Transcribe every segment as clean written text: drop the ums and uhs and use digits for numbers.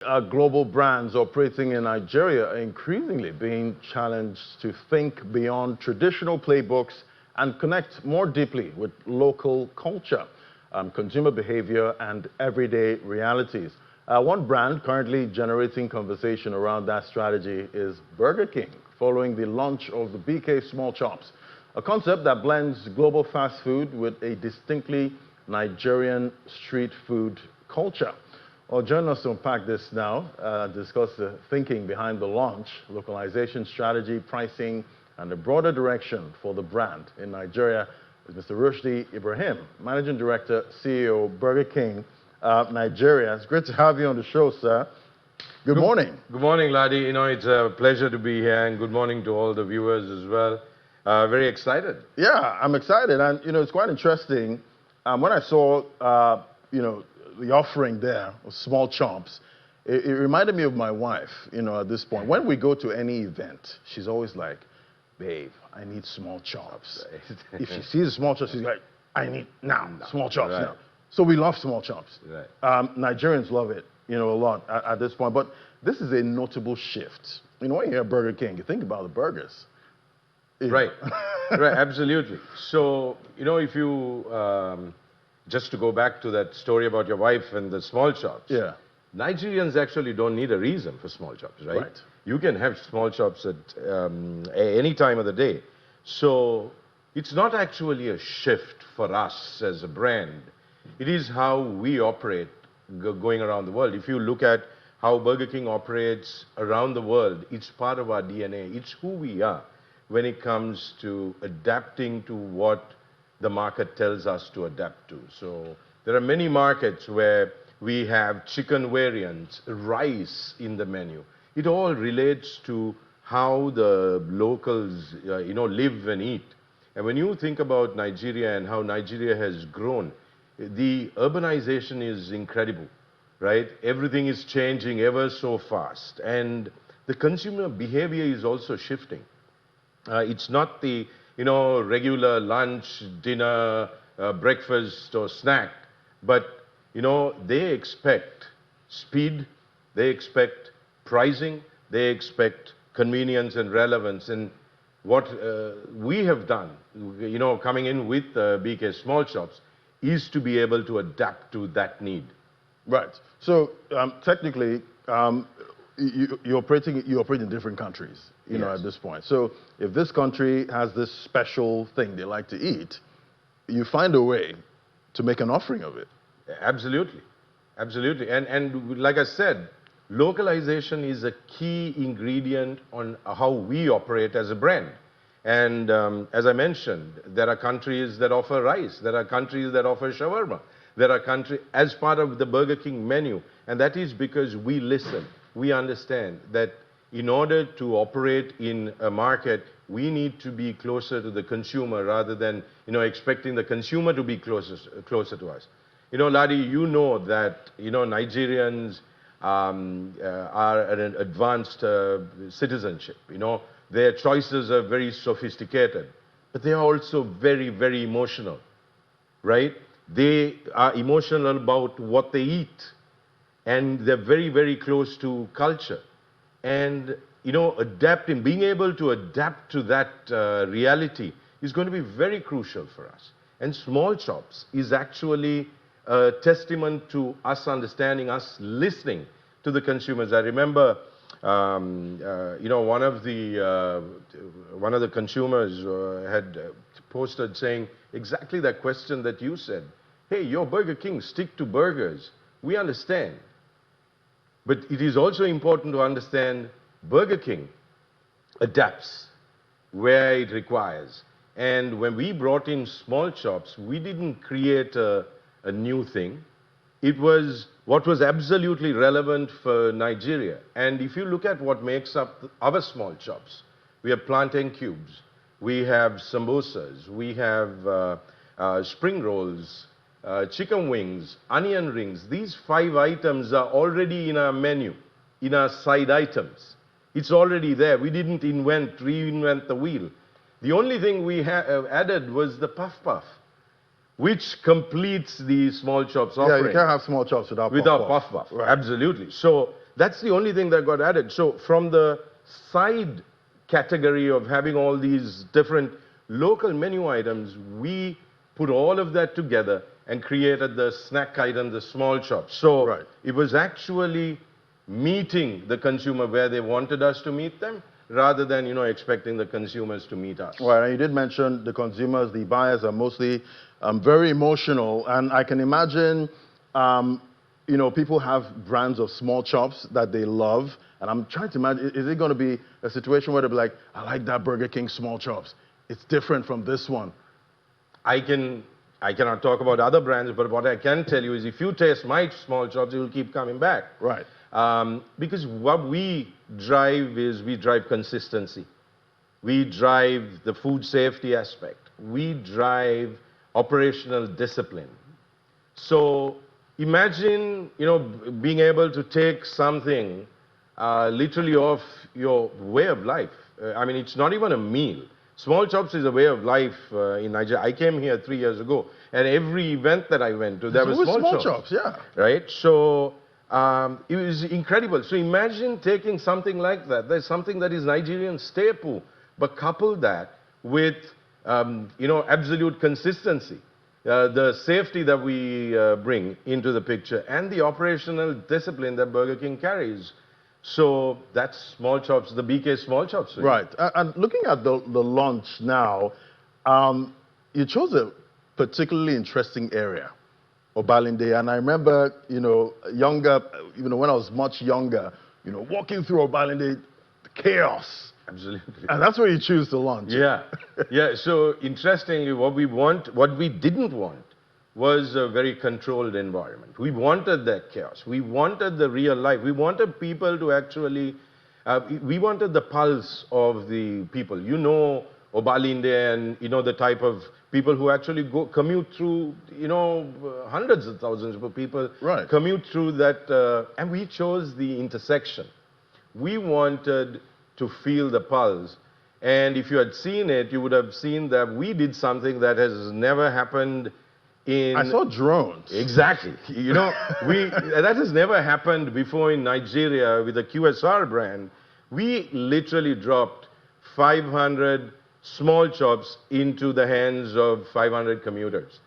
Global brands operating in Nigeria are increasingly being challenged to think beyond traditional playbooks and connect more deeply with local culture, consumer behavior, and everyday realities. One brand currently generating conversation around that strategy is Burger King, following the launch of the BK Small Chops, a concept that blends global fast food with a distinctly Nigerian street food culture. Well, join us to unpack this now, discuss the thinking behind the launch, localization strategy, pricing, and the broader direction for the brand in Nigeria is Mr. Rushdie Ibrahim, Managing Director, CEO, Burger King, Nigeria. It's great to have you on the show, sir. Good morning. Good morning, Ladi. You know, it's a pleasure to be here, and good morning to all the viewers as well. Very excited. Yeah, I'm excited, and you know, it's quite interesting. When I saw, the offering there of small chops, it reminded me of my wife, you know, at this point. When we go to any event, she's always like, babe, I need small chops. If she sees a small chops, she's like, I need small chops now. So we love small chops. Nigerians love it, you know, a lot at this point. But this is a notable shift. You know, when you hear Burger King, you think about the burgers. Right, absolutely. So, you know, if you... just to go back to that story about your wife and the small chops. Yeah. Nigerians actually don't need a reason for small chops, right? You can have small chops at any time of the day. So it's not actually a shift for us as a brand. It is how we operate going around the world. If you look at how Burger King operates around the world, it's part of our DNA. It's who we are when it comes to adapting to what the market tells us to adapt to. So there are many markets where we have chicken variants, rice in the menu. It all relates to how the locals, live and eat. And when you think about Nigeria and how Nigeria has grown, the urbanization is incredible, right? Everything is changing ever so fast. And the consumer behavior is also shifting. It's not the regular lunch, dinner, breakfast or snack. But, they expect speed, they expect pricing, they expect convenience and relevance. And what we have done, coming in with BK Small Chops, is to be able to adapt to that need. Right. So, technically, you operate in different countries, you know, at this point. So if this country has this special thing they like to eat, you find a way to make an offering of it. Absolutely. Absolutely. And like I said, localization is a key ingredient on how we operate as a brand. And as I mentioned, there are countries that offer rice. There are countries that offer shawarma. There are countries as part of the Burger King menu. And that is because we listen. We understand that in order to operate in a market, we need to be closer to the consumer rather than, expecting the consumer to be closer to us. Ladi, you know that, Nigerians are an advanced citizenship. Their choices are very sophisticated, but they are also very, very emotional, right? They are emotional about what they eat. And they're very, very close to culture. And, being able to adapt to that reality is going to be very crucial for us. And Small Chops is actually a testament to us understanding, us listening to the consumers. I remember, one of the consumers had posted saying exactly that question that you said. Hey, your Burger King, stick to burgers. We understand. But it is also important to understand Burger King adapts where it requires. And when we brought in Small Chops, we didn't create a new thing. It was what was absolutely relevant for Nigeria. And if you look at what makes up our Small Chops, we have plantain cubes, we have samosas, we have spring rolls, chicken wings, onion rings. These 5 items are already in our menu, in our side items. It's already there. We didn't reinvent the wheel. The only thing we added was the puff puff, which completes the Small Chops offering. Yeah, you can't have Small Chops without puff puff. Right. Absolutely. So that's the only thing that got added. So from the side category of having all these different local menu items, we put all of that together and created the snack item, the small chops. So it was actually meeting the consumer where they wanted us to meet them, rather than, expecting the consumers to meet us. Right, and you did mention the consumers, the buyers are mostly very emotional, and I can imagine, people have brands of small chops that they love, and I'm trying to imagine, is it going to be a situation where they'll be like, I like that Burger King small chops. It's different from this one. I cannot talk about other brands, but what I can tell you is if you taste my small chops, you'll keep coming back. Right. Because what we drive is we drive consistency. We drive the food safety aspect. We drive operational discipline. So imagine, being able to take something literally off your way of life. I mean, it's not even a meal. Small chops is a way of life in Nigeria. I came here 3 years ago, and every event that I went to, there was small chops. Yeah. Right? So it was incredible. So imagine taking something like that. There's something that is Nigerian staple, but couple that with, absolute consistency, the safety that we bring into the picture, and the operational discipline that Burger King carries. So that's small chops, the BK small chops. Right. And looking at the launch now, you chose a particularly interesting area, Obalinde. And I remember, younger, when I was much younger, walking through Obalinde, chaos. Absolutely. And that's where you choose to launch. Yeah. Yeah. So interestingly, what we didn't want was a very controlled environment. We wanted that chaos. We wanted the real life. We wanted people to actually, we wanted the pulse of the people. Obalinde, and the type of people who actually commute through, hundreds of thousands of people commute through that, and we chose the intersection. We wanted to feel the pulse. And if you had seen it, you would have seen that we did something that has never happened I saw drones. Exactly. That has never happened before in Nigeria with the QSR brand. We literally dropped 500 small chops into the hands of 500 commuters.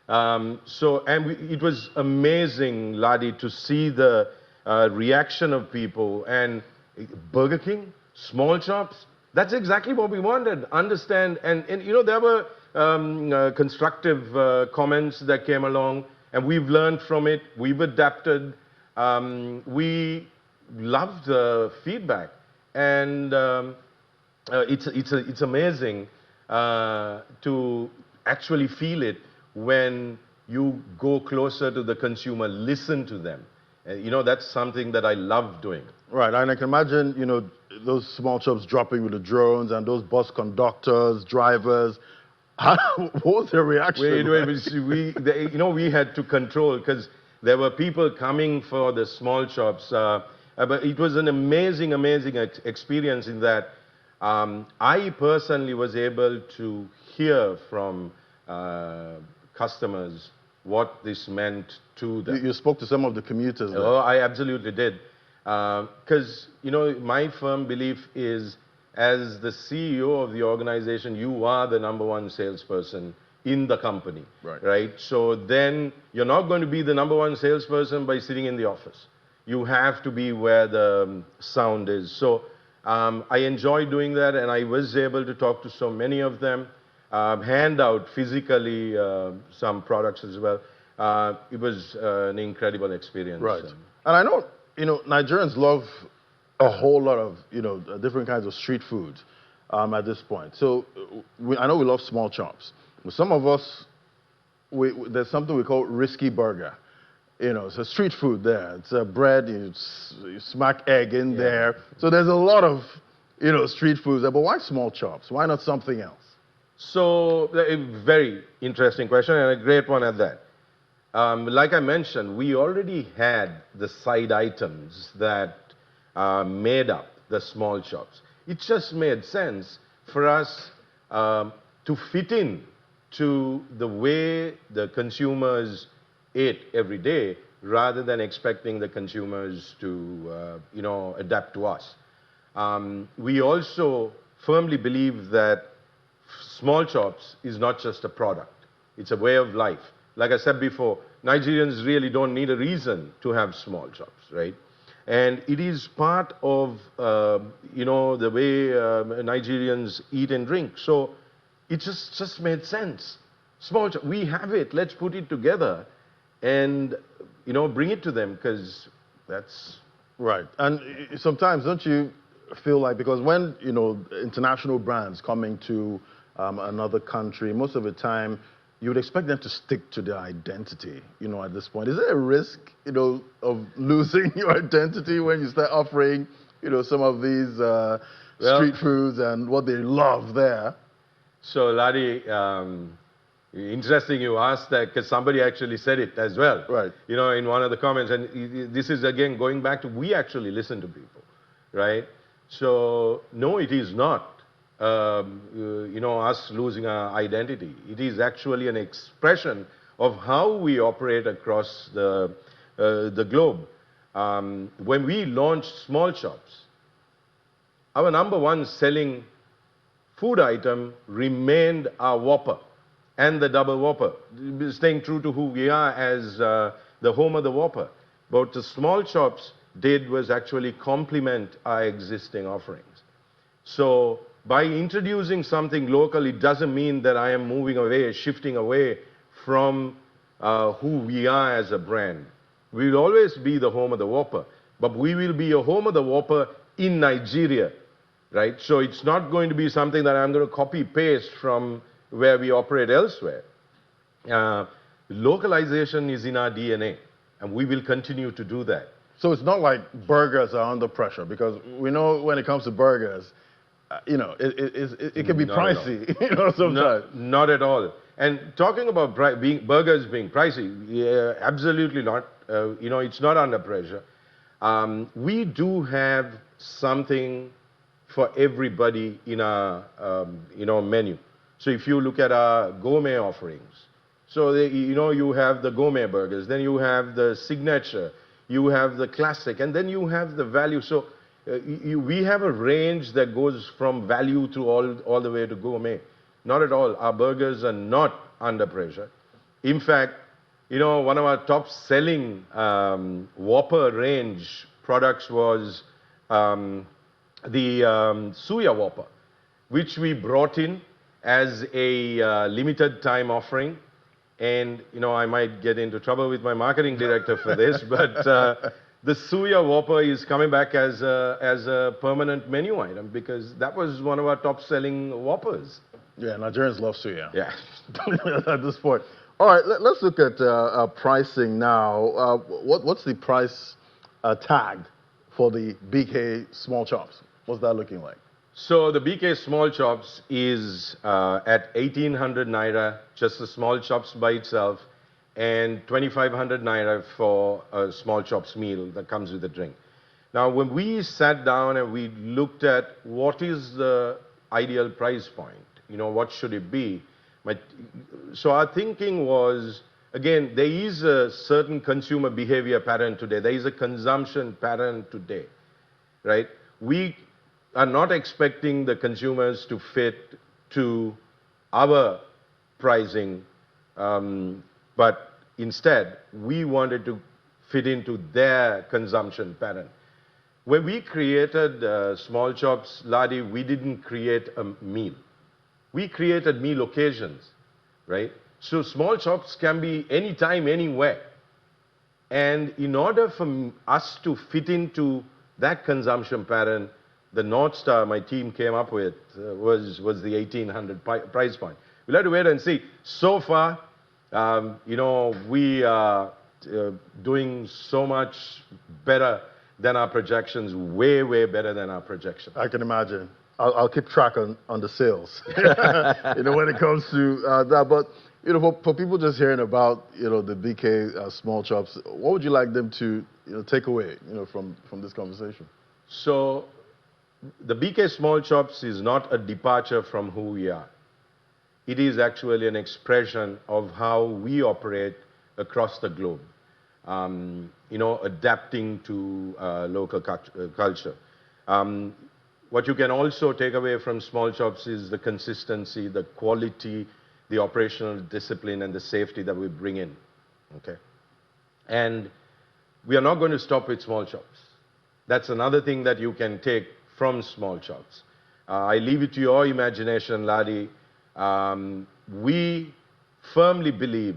It was amazing, Ladi, to see the reaction of people. And Burger King, small chops, that's exactly what we wanted. Understand, and there were constructive comments that came along, and we've learned from it. We've adapted. We loved the feedback, and it's amazing to actually feel it when you go closer to the consumer, listen to them. That's something that I love doing. Right, and I can imagine, those small chops dropping with the drones and those bus conductors, drivers. What was their reaction? We had to control because there were people coming for the small chops. But it was an amazing experience in that I personally was able to hear from customers what this meant to them. You spoke to some of the commuters there. Oh, I absolutely did. Because, my firm belief is, as the CEO of the organization, you are the #1 salesperson in the company. Right? So then you're not going to be the #1 salesperson by sitting in the office. You have to be where the sound is. So I enjoy doing that, and I was able to talk to so many of them, hand out physically some products as well. It was an incredible experience. Right. And I know, Nigerians love a whole lot of, different kinds of street food at this point. So I know we love small chops. But some of us, there's something we call risky burger. It's a street food there. It's a bread, you smack egg in there. So there's a lot of, street foods there. But why small chops? Why not something else? So a very interesting question, and a great one at that. Like I mentioned, we already had the side items that made up the small chops. It just made sense for us to fit in to the way the consumers ate every day, rather than expecting the consumers to, adapt to us. We also firmly believe that small shops is not just a product. It's a way of life. Like I said before, Nigerians really don't need a reason to have small shops, right? And it is part of, the way Nigerians eat and drink. So it just made sense. Small shop, we have it. Let's put it together and, bring it to them, because that's... Right. And sometimes, don't you feel like, because when, international brands coming to another country, most of the time, you would expect them to stick to their identity, at this point. Is there a risk, of losing your identity when you start offering, some of these street foods and what they love there? So, Ladi, interesting you asked that, because somebody actually said it as well. Right. In one of the comments. And this is, again, going back to, we actually listen to people, right? So, no, it is not. Us losing our identity. It is actually an expression of how we operate across the globe. When we launched small shops, our number one selling food item remained our Whopper and the double Whopper, staying true to who we are as the home of the Whopper. But what the small shops did was actually complement our existing offerings. So, by introducing something local, it doesn't mean that I am moving away, shifting away from who we are as a brand. We will always be the home of the Whopper, but we will be a home of the Whopper in Nigeria, right? So it's not going to be something that I'm going to copy-paste from where we operate elsewhere. Localization is in our DNA, and we will continue to do that. So it's not like burgers are under pressure, because we know when it comes to burgers, it can be pricey, sometimes. Not at all. And talking about burgers being pricey, yeah, absolutely not. It's not under pressure. We do have something for everybody in our, menu. So if you look at our gourmet offerings, so you have the gourmet burgers, then you have the signature, you have the classic, and then you have the value. So we have a range that goes from value to all the way to gourmet. Not at all. Our burgers are not under pressure. In fact, one of our top selling Whopper range products was the Suya Whopper, which we brought in as a limited time offering. And, I might get into trouble with my marketing director for this, but the Suya Whopper is coming back as a permanent menu item, because that was one of our top-selling Whoppers. Yeah, Nigerians love Suya. Yeah. At this point. All right, let's look at pricing now. What's the price tag for the BK small chops? What's that looking like? So the BK small chops is at 1,800 Naira, just the small chops by itself, and 2,500 Naira for a small chops meal that comes with a drink. Now, when we sat down and we looked at what is the ideal price point, what should it be? So our thinking was, again, there is a certain consumer behavior pattern today. There is a consumption pattern today, right? We are not expecting the consumers to fit to our pricing, but instead, we wanted to fit into their consumption pattern. When we created small chops, Ladi, we didn't create a meal. We created meal occasions, right? So small chops can be anytime, anywhere. And in order for us to fit into that consumption pattern, the North Star my team came up with was the 1,800 price point. We'll have to wait and see. So far, we are doing so much better than our projections, way, way better than our projections. I can imagine. I'll keep track on the sales, when it comes to that. But, for people just hearing about, the BK small chops, what would you like them to, take away, from this conversation? So, the BK small chops is not a departure from who we are. It is actually an expression of how we operate across the globe. adapting to local culture. What you can also take away from small shops is the consistency, the quality, the operational discipline, and the safety that we bring in. Okay? And we are not going to stop with small shops. That's another thing that you can take from small shops. I leave it to your imagination, Ladi. We firmly believe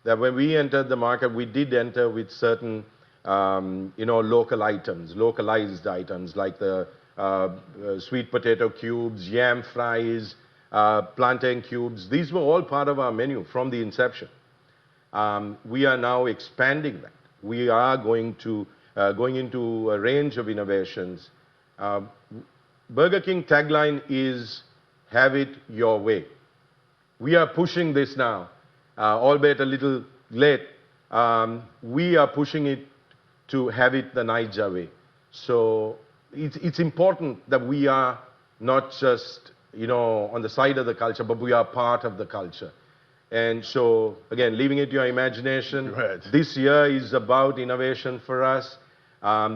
that when we entered the market, we did enter with certain, local items, localized items like the sweet potato cubes, yam fries, plantain cubes. These were all part of our menu from the inception. We are now expanding that. We are going into a range of innovations. Burger King tagline is, have it your way. We are pushing this now, albeit a little late. We are pushing it to have it the Niger way. So it's important that we are not just, on the side of the culture, but we are part of the culture. And so, again, leaving it to your imagination, right. This year is about innovation for us.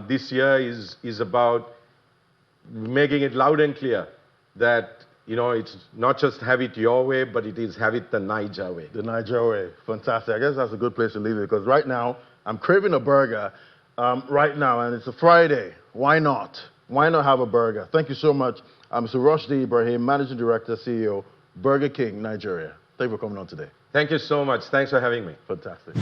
This year is about making it loud and clear that, it's not just have it your way, but it is have it the Niger way. The Niger way. Fantastic. I guess that's a good place to leave it, because right now, I'm craving a burger right now, and it's a Friday. Why not? Why not have a burger? Thank you so much, Mr. Rushdie Ibrahim, Managing Director, CEO, Burger King, Nigeria. Thank you for coming on today. Thank you so much. Thanks for having me. Fantastic.